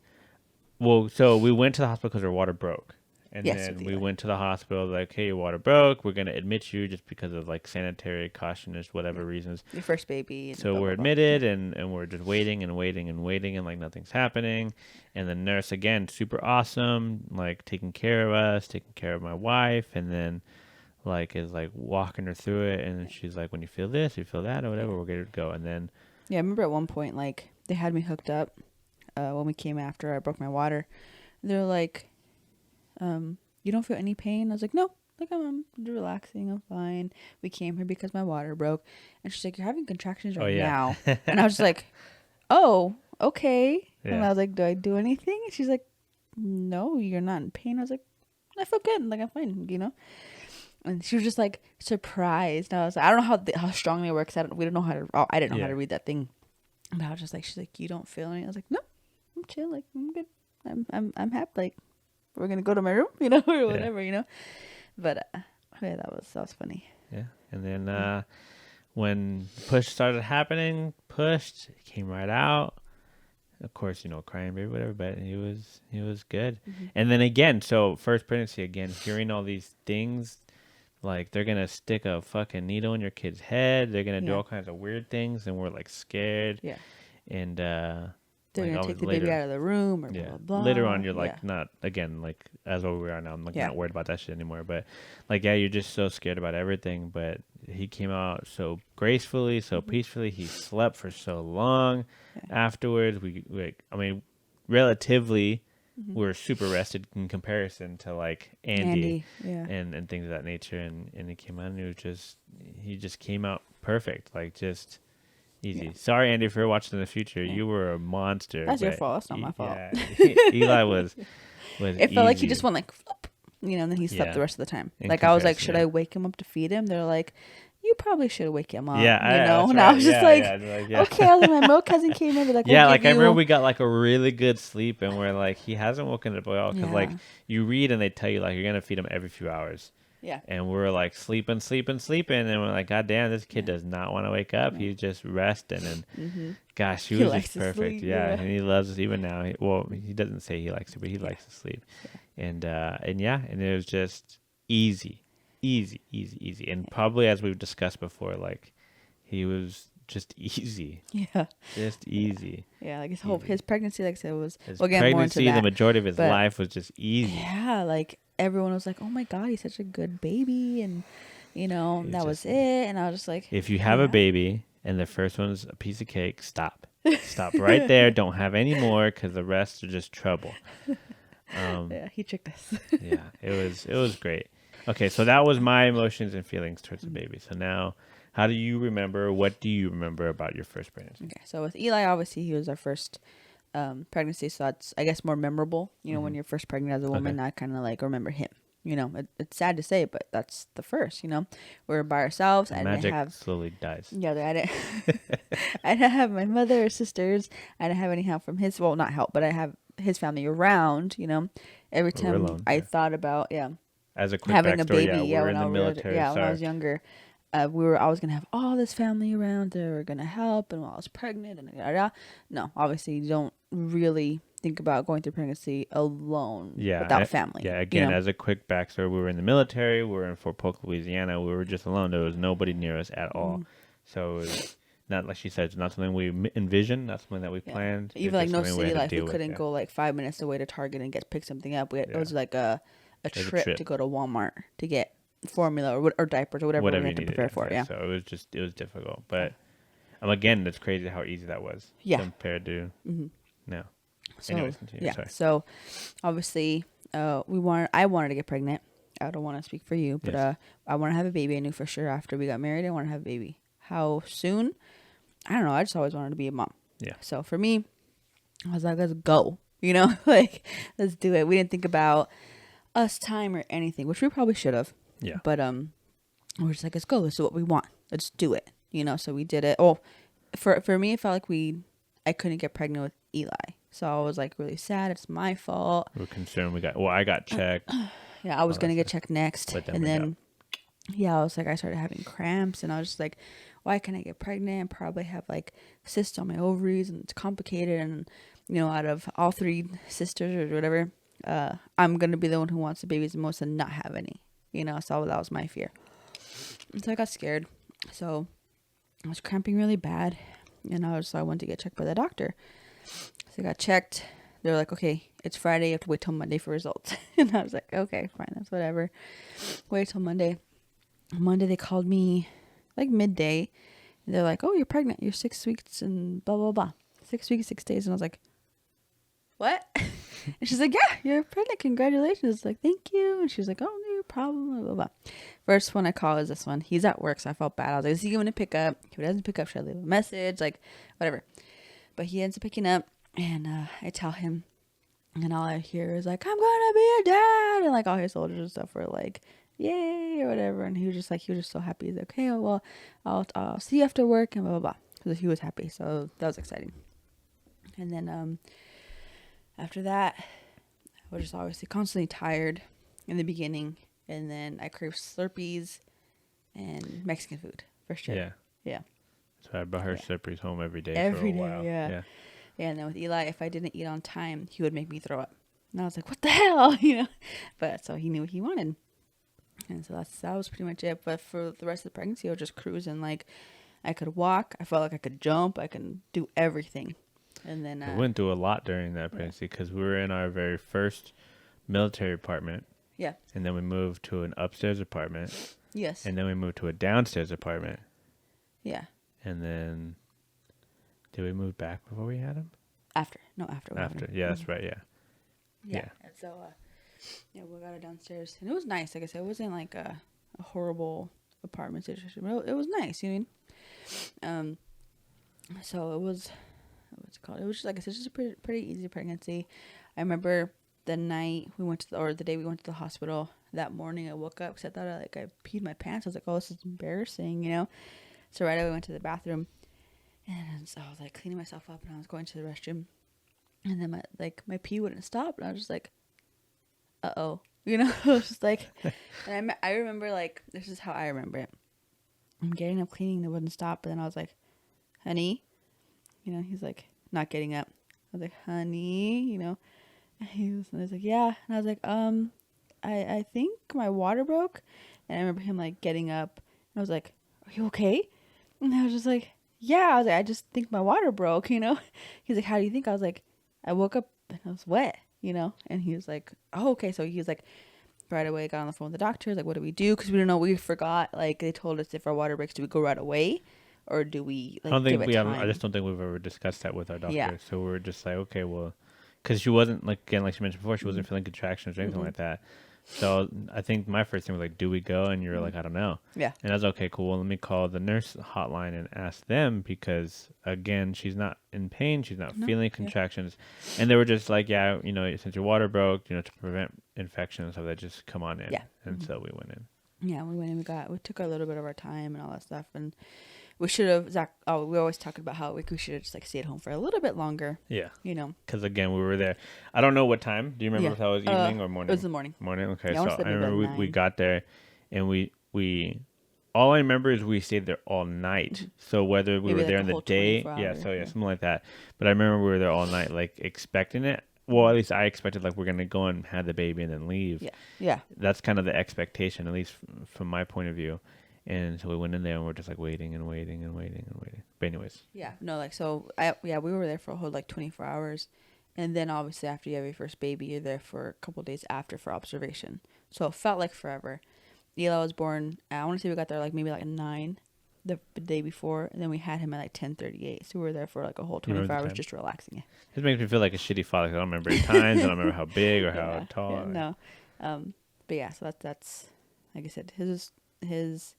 so we went to the hospital because our water broke. And Yes, then with we Eli. went to the hospital, like, hey, your water broke. We're going to admit you just because of like sanitary cautioners, whatever reasons. Your first baby. And So blah, we're blah, blah. admitted and we're just waiting and waiting and waiting and like nothing's happening. And the nurse, again, super awesome, like taking care of us, taking care of my wife. And then like is like walking her through it. And then she's like, when you feel this, you feel that or whatever, we're good to go. And then Yeah, I remember at one point, like, they had me hooked up when we came after I broke my water. They're like, you don't feel any pain? I was like, no. Like, I'm relaxing. I'm fine. We came here because my water broke. And she's like, you're having contractions right yeah. now. And I was just like, oh, okay. And Yeah. I was like, do I do anything? And she's like, no, you're not in pain. I was like, I feel good. Like, I'm fine, you know? And she was just like surprised. And I was like, I don't know how strong they were, because we don't know how to, I didn't know Yeah. how to read that thing. But I was just like, she's like, you don't feel anything? I was like, no, I'm chill. Like, I'm good. I'm happy. Like, we're going to go to my room, you know, or whatever, you know? But yeah, that was funny. Yeah. And then when push started happening, pushed, he came right out. Of course, you know, crying baby, whatever, but he was good. Mm-hmm. And then again, so first pregnancy again, hearing all these things, like they're gonna stick a fucking needle in your kid's head, they're gonna do Yeah. all kinds of weird things, and we're like scared. Yeah. And They're like, going to always take the baby later- out of the room or yeah. blah, blah, blah. Later on, you're like Yeah. not again like as what we are now. I'm like Yeah. not worried about that shit anymore. But like yeah, you're just so scared about everything. But he came out so gracefully, so peacefully. He slept for so long. Yeah. Afterwards, we like I mean, relatively, we were super rested in comparison to like Andy, Yeah. and things of that nature. And he came out and he just came out perfect, like just. Easy. Yeah. Sorry, Andy, if you're watching in the future. Yeah. You were a monster. That's your but fault. That's not my fault. Yeah. Eli was It felt like he easy. just went like, flop, you know, and then he slept Yeah. the rest of the time. In like, I was like, comparison, should yeah. I wake him up to feed him? They're like, you probably should wake him up. Yeah, that's And I right. was just Yeah, like, yeah, they're like, yeah. okay. I was like, my milk cousin came in, they're like, Yeah, we'll like give I remember you. we got like a really good sleep, and we're like, he hasn't woken up at all because like Yeah. you read and they tell you like you're gonna feed him every few hours, Yeah. and we're like sleeping, and we're like, God damn, this kid Yeah. does not want to wake up. No. He's just resting, and Mm-hmm. gosh, he He was likes just to perfect. sleep, Yeah, yeah. and he loves us even now. Well, he doesn't say he likes to, but he likes to sleep, and yeah, and it was just easy, and probably as we've discussed before, like he was just easy. Yeah. Just easy. Yeah. Like Easy. his pregnancy, like I said, was, His we'll get more into pregnancy, that. the majority of his but life was just easy. Yeah. Like everyone was like, oh my God, he's such a good baby. And, He's that was just- it. And I was just like, If you have yeah. a baby and the first one's a piece of cake, stop. Stop right there. Don't have any more because the rest are just trouble. Yeah. He tricked us. Yeah, it was great. Okay, so that was my emotions and feelings towards the Mm-hmm. baby. So now, how do you remember? What do you remember about your first pregnancy? Okay, so with Eli, obviously he was our first pregnancy, so that's I guess more memorable. When you're first pregnant as a woman, Okay. I kind of like remember him. It's sad to say, but that's the first. We were by ourselves. The I magic didn't have slowly dies. yeah, I didn't. I didn't have my mother or sisters. I didn't have any help from his. Well, not help, but I have his family around. Every We're time alone, I yeah. thought about As a quick having a backstory, baby, we're when in the military. when I was Sorry. younger, I was gonna have all this family around. They were gonna help, and while I was pregnant, and yada, yada. No, obviously you don't really think about going through pregnancy alone without family. Yeah, again, as a quick backstory, we were in the military. We were in Fort Polk, Louisiana. We were just alone. There was nobody near us at all. Mm-hmm. So it was not, like she said, it's not something we envisioned, not something that we Yeah. planned. Even It's like just no something city had to life, we deal with, couldn't yeah. go like 5 minutes away to Target and get pick something up. It Yeah. was like a was a trip trip. to go to Walmart to get formula or diapers or whatever, we you had to needed, prepare for. Yeah. So it was difficult. But again, it's crazy how easy that was compared to now. So Anyways, continue. yeah. Sorry. So obviously, I wanted to get pregnant. I don't want to speak for you, but Yes. I want to have a baby. I knew for sure after we got married, I want to have a baby. How soon? I don't know. I just always wanted to be a mom. Yeah. So for me, I was like, let's go. Like let's do it. We didn't think about us time or anything, which we probably should have. Yeah. But we're just like, let's go. This is what we want. Let's do it. So we did it. Oh, for me, it felt like I couldn't get pregnant with Eli. So I was like really sad. It's my fault. We're concerned. I got checked. Yeah, I was gonna that's get checked next, But then and we then I was like, I started having cramps, and I was just like, why can't I get pregnant? Probably have like cysts on my ovaries, and it's complicated. And out of all three sisters or whatever, I'm gonna be the one who wants the babies the most and not have any. So that was my fear. And so I got scared. So I was cramping really bad, and so I went to get checked by the doctor. So I got checked. They're like, okay, it's Friday. You have to wait till Monday for results. And I was like, okay, fine. That's whatever. Wait till Monday. Monday, they called me like midday. And they're like, oh, you're pregnant. You're 6 weeks and blah, blah, blah. 6 weeks, 6 days. And I was like, what? And she's like, yeah, you're pregnant. Congratulations. I was like, thank you. And she was like, oh, no problem. Blah, blah, blah. First one I call is this one. He's at work, so I felt bad. I was like, is he going to pick up? If he doesn't pick up, should I leave a message? Like, whatever. But he ends up picking up. And I tell him, and all I hear is like, I'm gonna be a dad, and like all his soldiers and stuff were like, yay or whatever. And he was just so happy. He's like, okay, well, I'll see you after work and blah blah blah. Because he was happy, so that was exciting. And then after that, I was just obviously constantly tired in the beginning, and then I craved Slurpees and Mexican food for sure. Yeah. So I brought her Slurpees home every day Every for a day, while. yeah. And then with Eli, if I didn't eat on time, he would make me throw up. And I was like, what the hell? But so he knew what he wanted. And so that was pretty much it. But for the rest of the pregnancy, I was just cruising. Like, I could walk. I felt like I could jump. I could do everything. And then We went through a lot during that pregnancy because we were in our very first military apartment. Yeah. And then we moved to an upstairs apartment. Yes. And then we moved to a downstairs apartment. Yeah. And then did we move back before we had him? After. No, after. After. Yeah, that's right. Yeah. Yeah. And so, we got it downstairs. And it was nice. Like I said, it wasn't like a horrible apartment situation. But it was nice, you know what I mean? So it was, what's it called? It was just, like I said, just a pretty easy pregnancy. I remember the night we went to the day we went to the hospital, that morning I woke up because I thought I peed my pants. I was like, oh, this is embarrassing, you know? So right away I went to the bathroom, and so I was like cleaning myself up, and I was going to the restroom, and then my pee wouldn't stop, and I was just like, uh-oh, you know? I was just like, and I remember, like, this is how I remember it. I'm getting up cleaning, and it wouldn't stop, but then I was like, honey, you know, he's like, not getting up. I was like, honey, you know, and he was like, yeah, and I was like, I think my water broke, and I remember him, like, getting up, and I was like, are you okay? And I was just like, yeah, I was like, I just think my water broke, you know? He's like, how do you think? I was like, I woke up and I was wet, you know? And he was like, oh, okay. So he was like, right away, got on the phone with the doctor. Like, what do we do? Because we don't know. We forgot. Like, they told us if our water breaks, do we go right away? Or do we, like, I don't think give it we have. time? I just don't think we've ever discussed that with our doctor. Yeah. So we were just like, okay, well, because she wasn't like again, like she mentioned before, she wasn't feeling contractions or anything like that. So I think my first thing was like, do we go? And you're like, I don't know. Yeah. And I was okay, cool. Well, let me call the nurse hotline and ask them because again, she's not in pain, she's not feeling contractions, and they were just like, yeah, you know, since your water broke, you know, to prevent infection and stuff, that just come on in. Yeah. And so we went in. Yeah, we went and we took a little bit of our time and all that stuff, and we should have we always talk about how we should have just like stayed at home for a little bit longer. Yeah. You know. Because again, we were there. I don't know what time. Do you remember if that was evening or morning? It was the morning. Morning. Okay. Yeah, So I remember we got there, and we all I remember is we stayed there all night. So whether we Maybe were like there a in the whole day, 24 yeah, hours, so yeah, yeah. something like that. But I remember we were there all night, like expecting it. Well, at least I expected like we're gonna go and have the baby and then leave. Yeah. Yeah. That's kind of the expectation, at least from my point of view. And so we went in there and we're just like waiting and waiting and waiting and waiting. But anyways. Yeah. No, like so we were there for a whole like 24 hours. And then obviously after you have your first baby, you're there for a couple of days after for observation. So it felt like forever. Eli was born, I want to say we got there like maybe like 9 the day before, and then we had him at like 10:38. So we were there for like a whole 24 hours just relaxing. Yeah. It makes me feel like a shitty father 'cause I don't remember any times. I don't remember how big or how tall. Yeah, no. But yeah, so that's like I said, his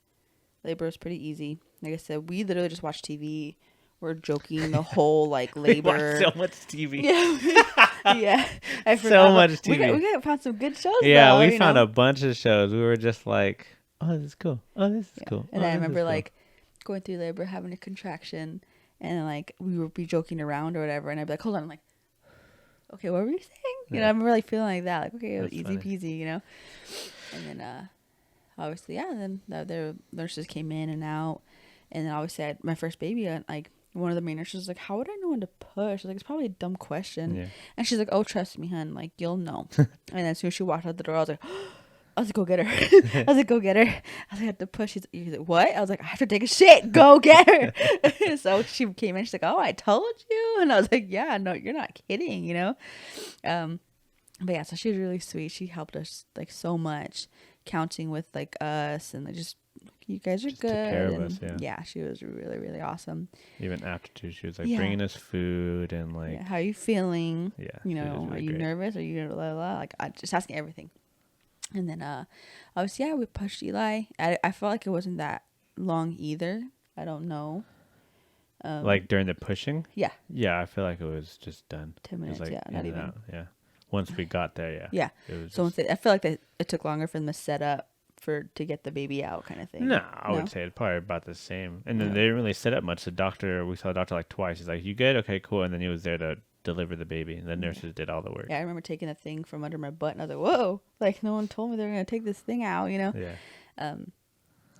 labor was pretty easy. Like I said, we literally just watched TV. We're joking the whole like labor. We watched so much TV. Yeah, yeah. I forgot So much TV. We got found some good shows. Yeah, though, we found a bunch of shows. We were just like, oh, this is cool. Oh, this is cool. And oh, I this remember is cool. like going through labor, having a contraction, and like we would be joking around or whatever, and I'd be like, hold on, I'm like, okay, what were you saying? You know, I'm really feeling like that, like okay, That's easy funny. peasy, you know. And then obviously, yeah, and then the nurses came in and out, and then obviously I had my first baby, and like one of the main nurses was like, how would I know when to push? I was like, it's probably a dumb question. Yeah. And she's like, oh, trust me, hun, like you'll know. And then as soon as she walked out the door, I was like, go get her. I was like, go get her. I was like, I have to push. He's like, what? I was like, I have to take a shit. Go get her. So she came in. She's like, oh, I told you. And I was like, yeah, no, you're not kidding, you know? But yeah, so she was really sweet. She helped us like so much, counting with like us, and like, just you guys are Just good. took care of and us, yeah. Yeah, she was really, really awesome. Even after too, she was like Yeah. bringing us food and like, Yeah, how are you feeling? yeah, You she was know, really are you great. nervous? Are you blah, blah, blah? Like just asking everything. And then obviously, yeah, we pushed Eli. I felt like it wasn't that long either. I don't know. Like during the pushing. Yeah. Yeah, I feel like it was just done. 10 It was minutes, yeah, in not and even. out, yeah. Once we got there, yeah. Yeah. It was So just, I feel like it took longer for them to set up to get the baby out, kind of thing. no, I would say it's probably about the same. And then they didn't really set up much. We saw the doctor like twice. He's like, you good? Okay, cool. And then he was there to deliver the baby. And the nurses did all the work. Yeah, I remember taking a thing from under my butt, and I was like, whoa, like no one told me they were going to take this thing out, you know? Yeah.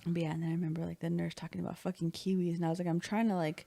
But yeah, and then I remember like the nurse talking about fucking kiwis, and I was like, I'm trying to like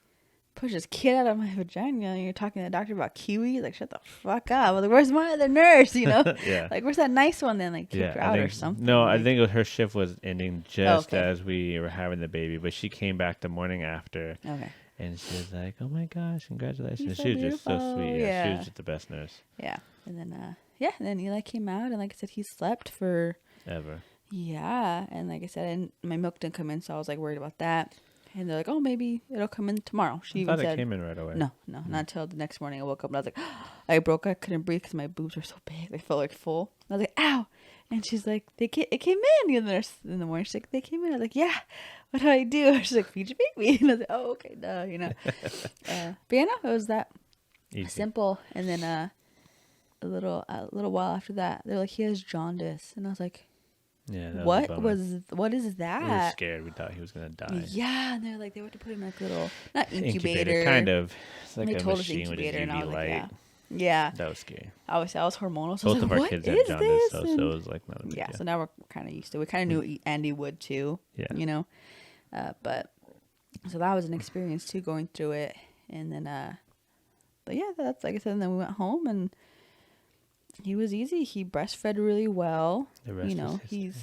push this kid out of my vagina, and you're talking to the doctor about kiwis? Like, shut the fuck up. I was like, where's my other nurse, you know? Yeah. Like, where's that nice one then? Like, kick her out or something. No, I like, think her shift was ending just okay. as we were having the baby. But she came back the morning after. Okay. And she was like, oh my gosh, congratulations. You're so She was just so beautiful. sweet. Yeah. She Yeah. was just the best nurse Yeah. And then, and then Eli came out, and like I said, he slept for, ever. yeah. And like I said, and my milk didn't come in, so I was like worried about that. And they're like, oh, maybe it'll come in tomorrow. She I even thought said, it came in right away. no, not until the next morning I woke up and I was like, I couldn't breathe because my boobs were so big. They felt like full. I was like, ow. And she's like, it came in. And the nurse in the morning, she's like, they came in. I was like, yeah, what do I do? She's like, feed your baby. And I was like, oh, okay, duh, you know. But yeah, no, it was that Easy. simple. And then a little while after that, they're like, he has jaundice, and I was like, Yeah, that was a what bummer. what is We were that? scared. We thought he was gonna die. Yeah, and they're like, they were to put him in like little, not Incubator, incubator. kind of. It's like They a told us machine with just incubator, and I UV was like, light. yeah, yeah. That was scary. I was hormonal, so I Both was of like, our what kids had is jaundice, this? so And it was like not a big yeah, deal. so now we're kind of used to it. We kind of knew Andy would too, Yeah. you know. But so that was an experience too, going through it, and then but yeah, that's like I said. And then we went home, and he was easy. He breastfed really well. The rest You is know, history.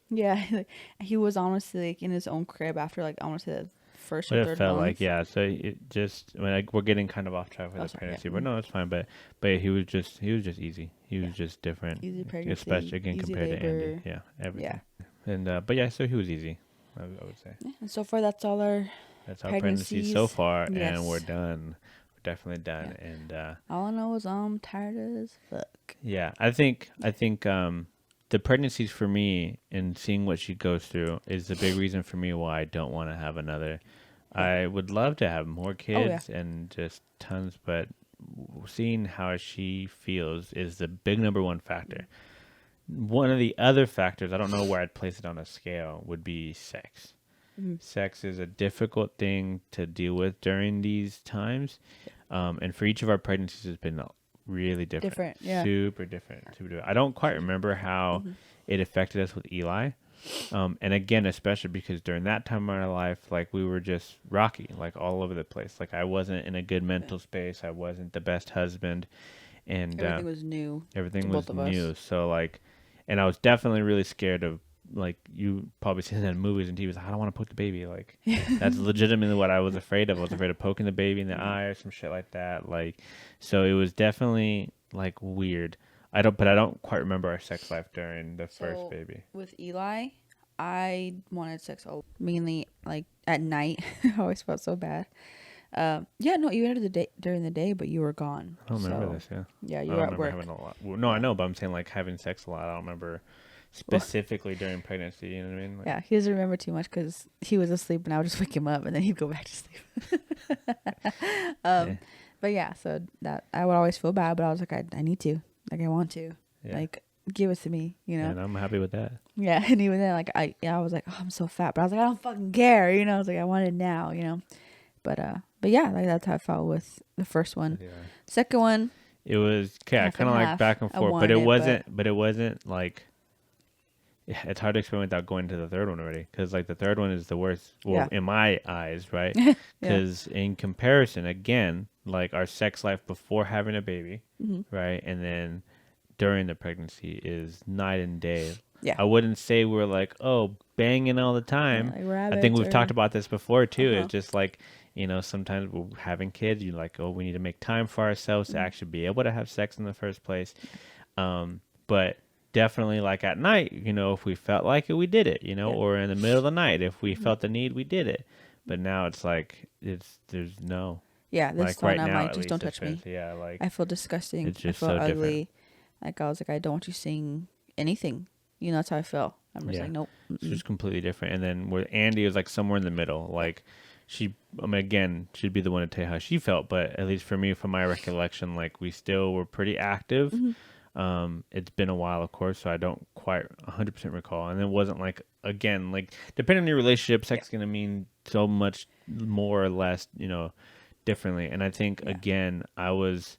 yeah, he was honestly like in his own crib after like I want to say the first What or it third felt month. like, yeah. So it just, I mean, like, we're getting kind of off track with Oh, the sorry, pregnancy, yeah. but no, it's fine. But he was just easy. He was just different, Easy pregnancy, especially again easy compared to Andy. labor. Yeah, everything. Yeah. And but yeah, so he was easy. I would say Yeah, and so far that's all our that's our pregnancy so pregnancies. far, and Yes. we're done. We're definitely done. And all I know is I'm tired as fuck. yeah, I think the pregnancies for me and seeing what she goes through is the big reason for me why I don't want to have another. Yeah. I would love to have more yeah. kids and just tons, but seeing how she feels is the big number one factor. One of the other factors, I don't know where I'd place it on a scale, would be sex. Sex is a difficult thing to deal with during these times. And for each of our pregnancies, it's been really different. Yeah. Super different. I don't quite remember how it affected us with Eli. And again, especially because during that time of our life, like we were just rocky, like all over the place. Like I wasn't in a good mental space. I wasn't the best husband. And Everything was new. everything to was both of us. new. So like, and I was definitely really scared of, like, you probably seen that in movies and TV. Like, I don't want to poke the baby. Like, that's legitimately what I was afraid of. I was afraid of poking the baby in the eye or some shit like that. Like, so it was definitely like weird. But I don't quite remember our sex life during the first baby. With Eli, I wanted sex mainly like at night. I always felt so bad. Yeah, no, you had the day during the day, but you were gone. I don't remember this. Yeah. Yeah, you I were don't at remember work. having a lot. Well, no, I know, but I'm saying like having sex a lot. I don't remember specifically during pregnancy. You know what I mean? Like, Yeah, he doesn't remember too much because he was asleep, and I would just wake him up, and then he'd go back to sleep. Yeah. But yeah, so that I would always feel bad, but I was like, I need to, like, I want to, Yeah. like, give it to me, you know? And I'm happy with that. Yeah, and even then, like, I was like, oh, I'm so fat, but I was like, I don't fucking care, you know? I was like, I want it now, you know? But yeah, like that's how I felt with the first one. Yeah. Second one, It was Half kind of and like half. back and I forth, wanted but it it, wasn't. But it wasn't like. It's hard to explain without going to the third one already, because like the third one is the worst. Well, Yeah. in my eyes, right? Yeah. Because in comparison, again, like our sex life before having a baby, Mm-hmm. right, and then during the pregnancy is night and day. Yeah. I wouldn't say we're like, oh, banging all the time. like I think rabbits we've or- talked about this before too. Uh-huh. It's just like, sometimes we're having kids, you're like, oh, we need to make time for ourselves Mm-hmm. to actually be able to have sex in the first place. But definitely like at night, if we felt like it, we did it, Yeah. or in the middle of the night, if we Mhm. felt the need, we did it. But now it's like, there's no, Yeah, this like one right I'm now, like, at just least don't it's touch me. been- Yeah. Like, I feel disgusting. It's I just feel so different. ugly. Like I was like, I don't want you seeing anything. That's how I feel. I'm just Yeah. like, nope. it's mm-mm. just completely different. And then where Andy was like somewhere in the middle, like again, she'd be the one to tell you how she felt, but at least for me, from my recollection, like we still were pretty active. Mhm. It's been a while, of course, so I don't quite 100% recall. And it wasn't like, again, like depending on your relationship, sex is going to mean so much more or less, differently. And I think, Yeah. again, I was,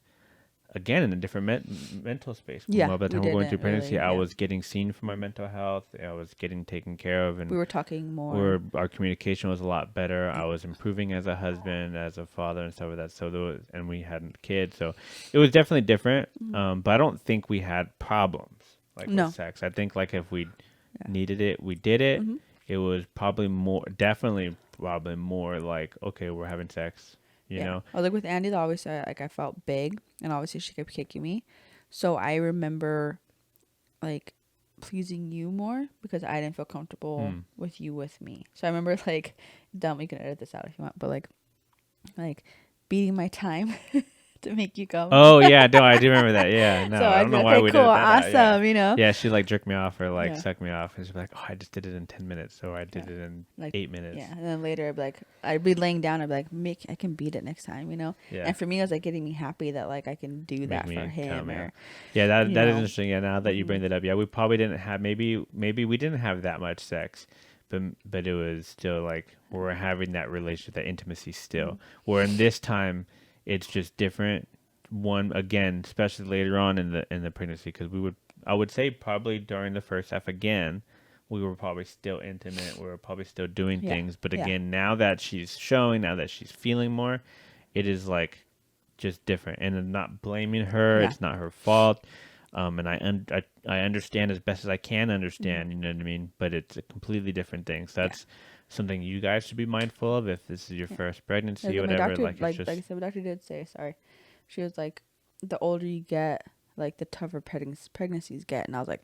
in a different mental space. Yeah, By the time we we're going through didn't pregnancy, really, I yeah. was getting seen for my mental health. I was getting taken care of. And We were talking more. our communication was a lot better. I was improving as a husband, as a father, and stuff like that. So and we had kids, so it was definitely different. But I don't think we had problems like No. with sex. I think like if we needed it, we did it. Mhm. It was probably probably more like, okay, we're having sex. You know, I was like with Andy, always like I felt big, and obviously she kept kicking me. So I remember like pleasing you more because I didn't feel comfortable with you with me. So I remember like, dumb, you can edit this out if you want, but like beating my time to make you come. Oh yeah, no, I do remember that. Yeah, no, So I I'd don't be know like, why okay, we cool, did it that. awesome, you know. Yeah, she like jerked me off or like Yeah. sucked me off, and she'd be like, "Oh, I just did it in 10 minutes, so I did Yeah. it in Like, 8 minutes." Yeah, and then later I'd be laying down. I'd be like, Mick, I can beat it next time, you know. Yeah. And for me, it was like getting me happy that like I can do Make that me for him. come, yeah. Or Yeah, that you is know. interesting. Yeah, now that you bring that up, yeah, we probably didn't have maybe we didn't have that much sex, but it was still like we're having that relationship, that intimacy still. Where in this time, it's just different. One again, especially later on in the pregnancy, because I would say probably during the first half again, we were probably still intimate. We were probably still doing Yeah, things, but yeah. again, now that she's showing, now that she's feeling more, it is like just different. And I'm not blaming her. Yeah. It's not her fault. And I understand as best as I can understand. Mm-hmm. You know what I mean? But it's a completely different thing. So that's something you guys should be mindful of if this is your first pregnancy Yeah, or my whatever. doctor, Like it's like just I said, my doctor did say, sorry. She was like, the older you get, like the tougher pregnancies get, and I was like,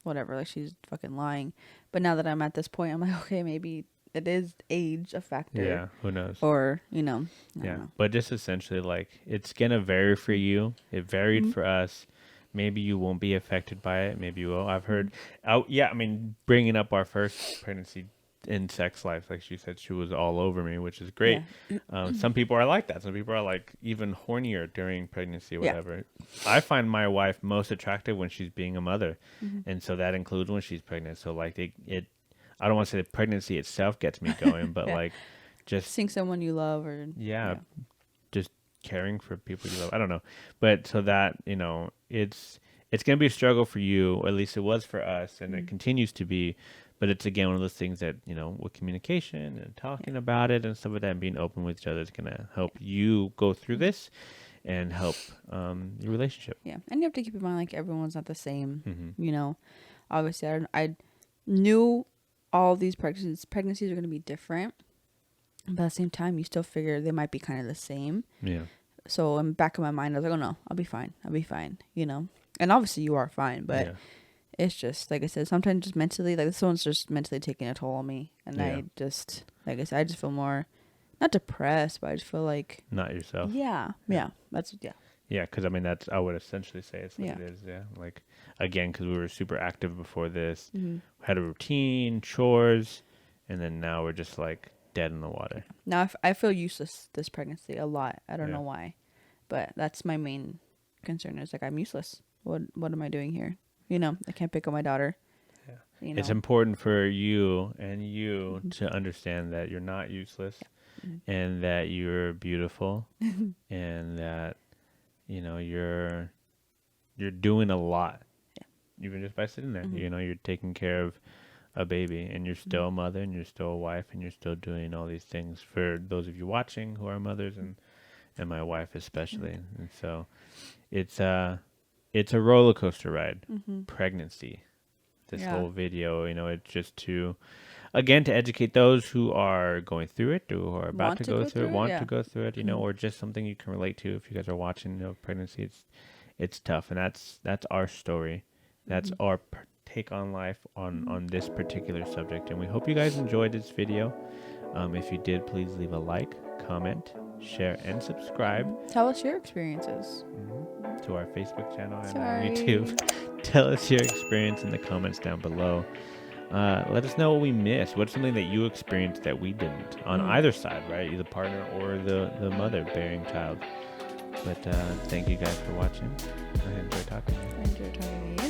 whatever, like she's fucking lying. But now that I'm at this point, I'm like, okay, maybe it is age a factor. yeah. Who knows? Or I don't Yeah, know. but just essentially like it's gonna vary for you. It varied for us. Maybe you won't be affected by it. Maybe you will. I've heard. Yeah, I mean, bringing up our first pregnancy in sex life, like she said, she was all over me, which is great. Some people are like that. Some people are like even hornier during pregnancy, or Yeah. whatever. I find my wife most attractive when she's being a mother, and so that includes when she's pregnant. So like it I don't want to say the pregnancy itself gets me going, but Yeah. like just Seeing someone you love, or yeah, just caring for people you love. I don't know, but so that it's gonna be a struggle for you, or at least it was for us, and it continues to be. But it's again one of those things that with communication and talking about it and stuff like that, and being open with each other is gonna help you go through this and help your relationship. Yeah, and you have to keep in mind like everyone's not the same. Mm-hmm. You know, obviously I knew all these pregnancies are going to be different, but at the same time, you still figure they might be kind of the same. Yeah, So in the back of my mind, I was like, oh no, I'll be fine. I'll be fine. You know, and obviously you are fine, but yeah. it's just like I said, sometimes just mentally, like this one's just mentally taking a toll on me, and Yeah. I just like I said, I just feel more not depressed, but I just feel like Not yourself. yeah, that's Yeah, because I mean I would essentially say it's what Yeah. it is. Yeah, like again, because we were super active before this, Mm-hmm. had a routine, chores, and then now we're just like dead in the water. Now I feel useless this pregnancy a lot. I don't Yeah. know why, but that's my main concern. Is like I'm useless. What am I doing here? You know, I can't pick up my daughter. Yeah. You know, It's important for you to understand that you're not useless, and that you're beautiful, and that you're doing a lot, even just by sitting there. You're taking care of a baby, and you're still a mother, and you're still a wife, and you're still doing all these things for those of you watching who are mothers, and my wife especially. And so it's a roller coaster ride. Pregnancy, this Yeah. whole video, it's just to educate those who are going through it, or who are about Want to to go go through through it, it, want yeah. to go through it, or just something you can relate to. If you guys are watching, pregnancy, it's tough, and that's our story. That's our take on life on this particular subject, and we hope you guys enjoyed this video. If you did, please leave a like, comment, share, and subscribe tell us your experiences. to our Facebook channel and Sorry. on YouTube. Tell us your experience in the comments down below. Let us know what we missed. What's something that you experienced that we didn't on either side, right? Either partner or the mother bearing child. But thank you guys for watching. I enjoyed talking to you. I enjoyed talking to you.